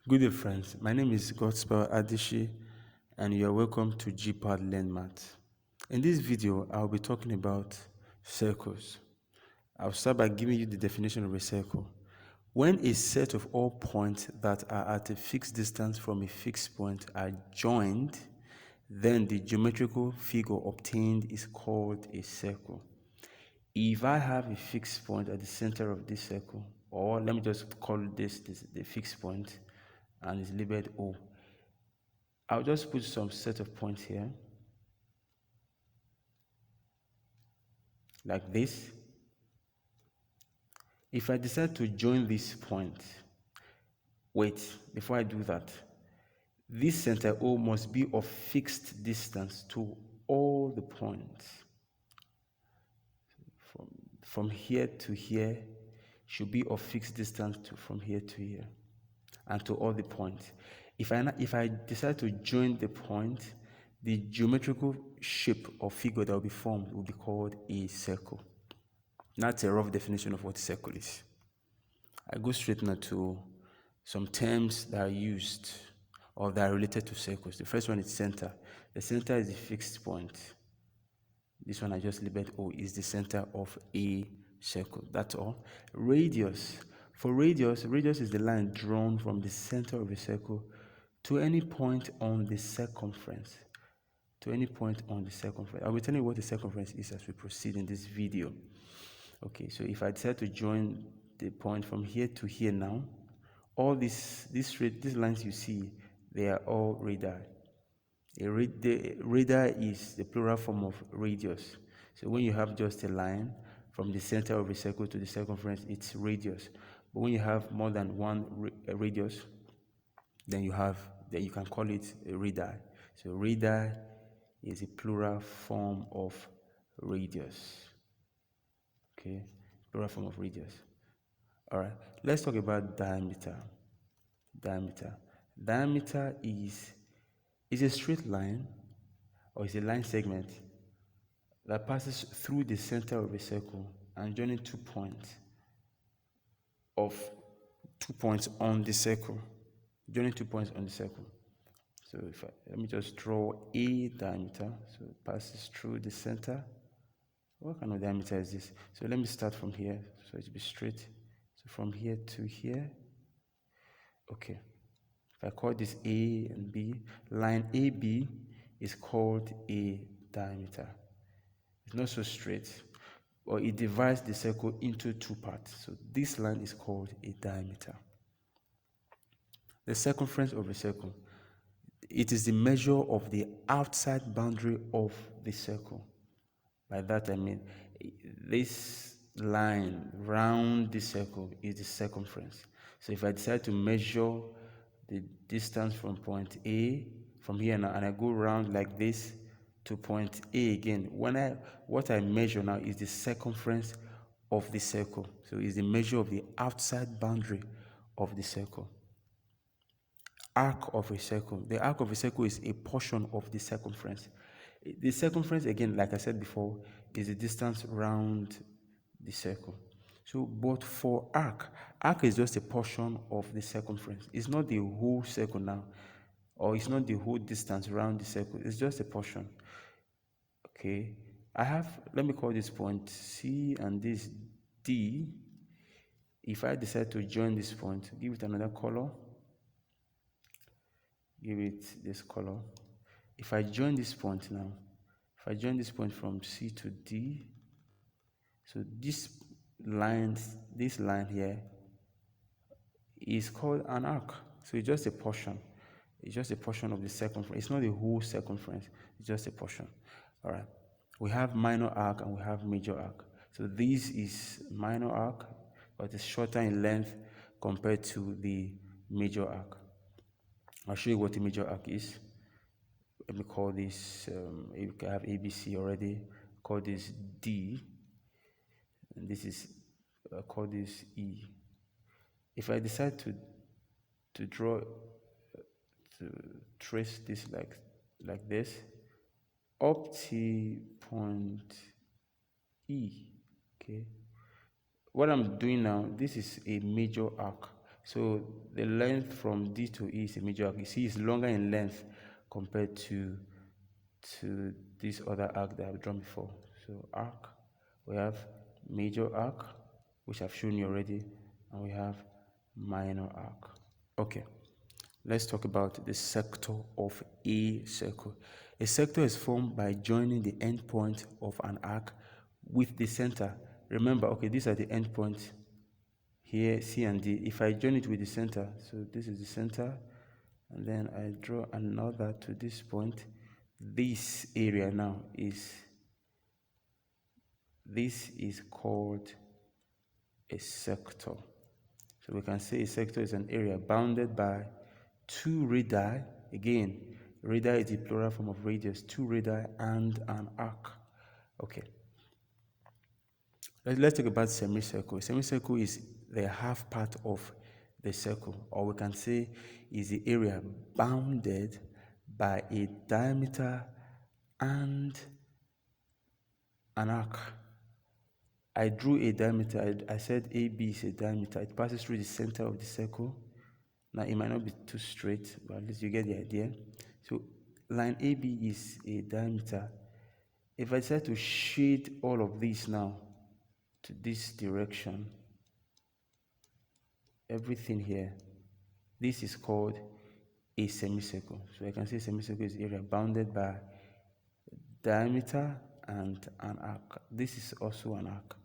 Good day, friends. My name is Godspell Adishi, and you are welcome to GPAD Learn Math. In this video, I'll be talking about circles. I'll start by giving you the definition of a circle. When a set of all points that are at a fixed distance from a fixed point are joined, then the geometrical figure obtained is called a circle. If I have a fixed point at the center of this circle, or let me just call this the fixed point, and it's labeled O, I'll just put some set of points here, like this. If I decide to join this point, wait, before I do that, this center O must be of fixed distance to all the points. From here to here should be of fixed distance from here to here and to all the points. If I decide to join the point, the geometrical shape or figure that will be formed will be called a circle. That's a rough definition of what a circle is. I go straight now to some terms that are used or that are related to circles. The first one is center. The center is the fixed point. This one I just labeled O is the center of a circle. That's all. Radius. For radius is the line drawn from the center of a circle to any point on the circumference. To any point on the circumference. I will tell you what the circumference is as we proceed in this video. Okay, so if I decide to join the point from here to here now, all these lines you see, they are all radii. The radii is the plural form of radius. So when you have just a line from the center of a circle to the circumference, it's radius. But when you have more than one radius, then you can call it a radii. So radii is a plural form of radius. Okay, plural form of radius. All right, let's talk about diameter. Diameter is a straight line or is a line segment that passes through the center of a circle and joining 2 points on the circle. Joining 2 points on the circle. So let me just draw a diameter. So it passes through the center. What kind of diameter is this? So let me start from here so it will be straight. So from here to here. Okay. If I call this A and B, line AB is called a diameter. It's not so straight, or it divides the circle into 2 parts. So this line is called a diameter. The circumference of a circle. It is the measure of the outside boundary of the circle. By that I mean this line round the circle is the circumference. So if I decide to measure the distance from point A from here now, and I go around like this to point A again, what I measure now is the circumference of the circle. So it's the measure of the outside boundary of the circle. Arc of a circle. The arc of a circle is a portion of the circumference. The circumference, again, like I said before, is the distance around the circle. So, but for arc is just a portion of the circumference. It's not the whole circle now, or it's not the whole distance around the circle. It's just a portion. Okay, let me call this point C and this D. If I decide to join this point, give it another color. Give it this color. If I join this point now, if I join this point from C to D, so this line here is called an arc. So it's just a portion. It's just a portion of the circumference. It's not the whole circumference. It's just a portion. All right. We have minor arc and we have major arc. So this is minor arc, but it's shorter in length compared to the major arc. I'll show you what the major arc is. Let me call this, I have ABC already, call this D, and this is, call this E. If I decide to trace this like this, up to point E, okay? What I'm doing now, this is a major arc. So the length from D to E is a major arc. You see, it's longer in length compared to this other arc that I've drawn before. So arc, we have major arc, which I've shown you already, and we have minor arc. Okay, let's talk about the sector of a circle. A sector is formed by joining the endpoint of an arc with the center. Remember, okay, these are the endpoints here, C and D. If I join it with the center, so this is the center, and then I draw another to this point, this area now is, this is called a sector. So we can say a sector is an area bounded by two radii. Again, radii is the plural form of radius, two radii and an arc. Okay. Let's talk about semicircle. Semicircle is the half part of the circle, or we can say is the area bounded by a diameter and an arc. I drew a diameter. I said AB is a diameter. It passes through the center of the circle. Now, it might not be too straight, but at least you get the idea. So, line AB is a diameter. If I decide to shade all of this now to this direction, everything here, this is called a semicircle. So I can say semicircle is area bounded by diameter and an arc. This is also an arc.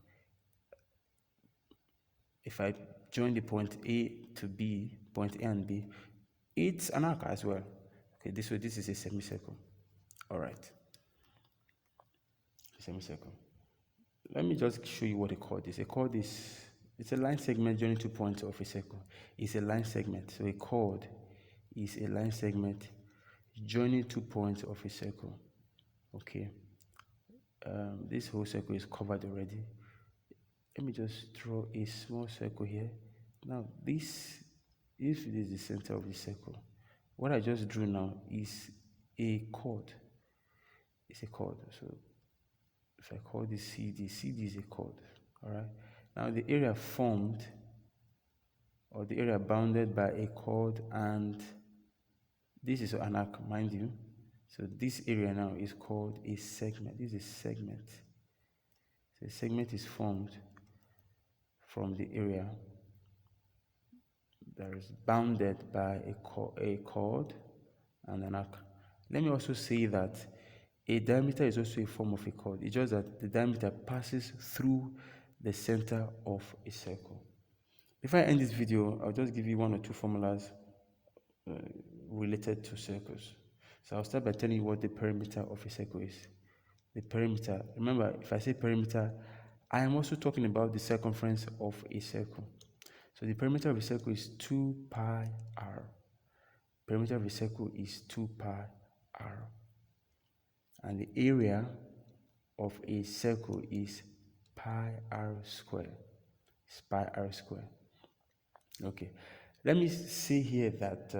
If I join the point A to B, point A and B, it's an arc as well. Okay, this is a semicircle. All right. Semicircle. Let me just show you what a chord is. A chord is, it's a line segment joining 2 points of a circle. It's a line segment. So a chord is a line segment joining 2 points of a circle. Okay. This whole circle is covered already. Let me just draw a small circle here. Now, this, if it is the center of the circle, what I just drew now is a chord. It's a chord. So if I call this CD, CD is a chord. All right. Now, the area formed, or the area bounded by a chord, and this is an arc, mind you. So this area now is called a segment. This is a segment. So a segment is formed from the area that is bounded by a chord and an arc. Let me also say that a diameter is also a form of a chord. It's just that the diameter passes through the center of a circle. Before I end this video, I'll just give you 1 or 2 formulas related to circles. So I'll start by telling you what the perimeter of a circle is. The perimeter, remember, if I say perimeter, I am also talking about the circumference of a circle. So the perimeter of a circle is 2 pi r. Perimeter of a circle is 2 pi r. And the area of a circle is pi r squared. It's pi r squared. Okay. Let me say here that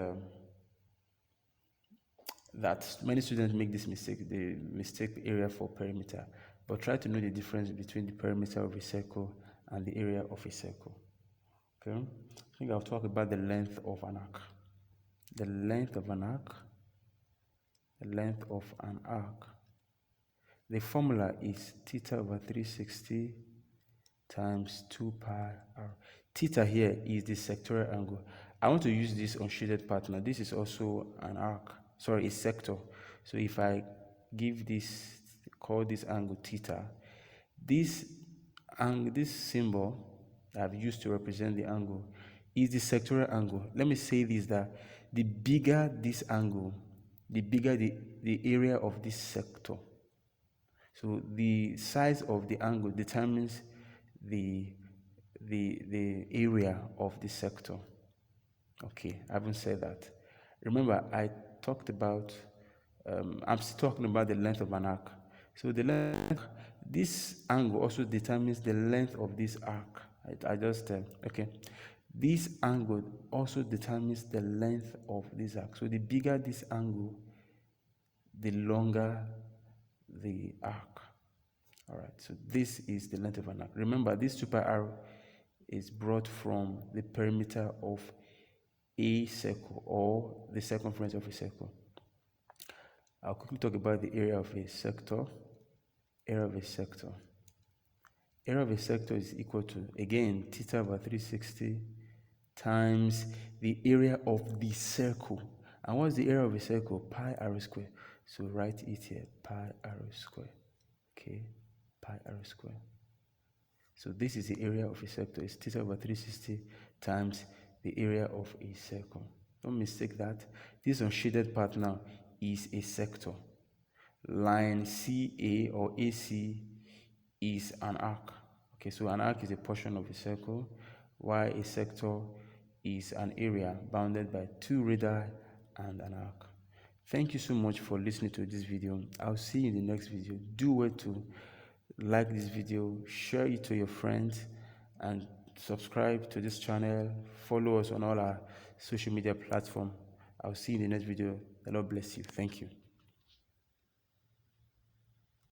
that many students make this mistake. They mistake area for perimeter. But try to know the difference between the perimeter of a circle and the area of a circle. Okay? I think I'll talk about the length of an arc. The length of an arc. The length of an arc. The formula is theta over 360 times 2 pi r. Theta here is the sectorial angle. I want to use this unshaded part now. This is also an arc. Sorry, a sector. So if I give this, call this angle theta, this symbol that I've used to represent the angle is the sectorial angle. Let me say this, that the bigger this angle, the bigger the area of this sector. So the size of the angle determines the area of the sector. Okay, I haven't said that. Remember, I talked about, I'm still talking about the length of an arc. So the length, this angle also determines the length of this arc. Okay. This angle also determines the length of this arc. So the bigger this angle, the longer the arc. All right, so this is the length of an arc. Remember, this 2 pi r is brought from the perimeter of a circle or the circumference of a circle. I'll quickly talk about the area of a sector. Area of a sector. Area of a sector is equal to, again, theta over 360 times the area of the circle. And what's the area of a circle? Pi r square. So write it here, pi r square. Okay, pi r square. So this is the area of a sector. It's theta over 360 times the area of a circle. Don't mistake that. This unshaded part now is a sector. Line CA or AC is an arc. Okay, so an arc is a portion of a circle, while a sector is an area bounded by two radii and an arc. Thank you so much for listening to this video. I'll see you in the next video. Do well to like this video, share it to your friends, and subscribe to this channel. Follow us on all our social media platforms. I'll see you in the next video. The Lord bless you. Thank you.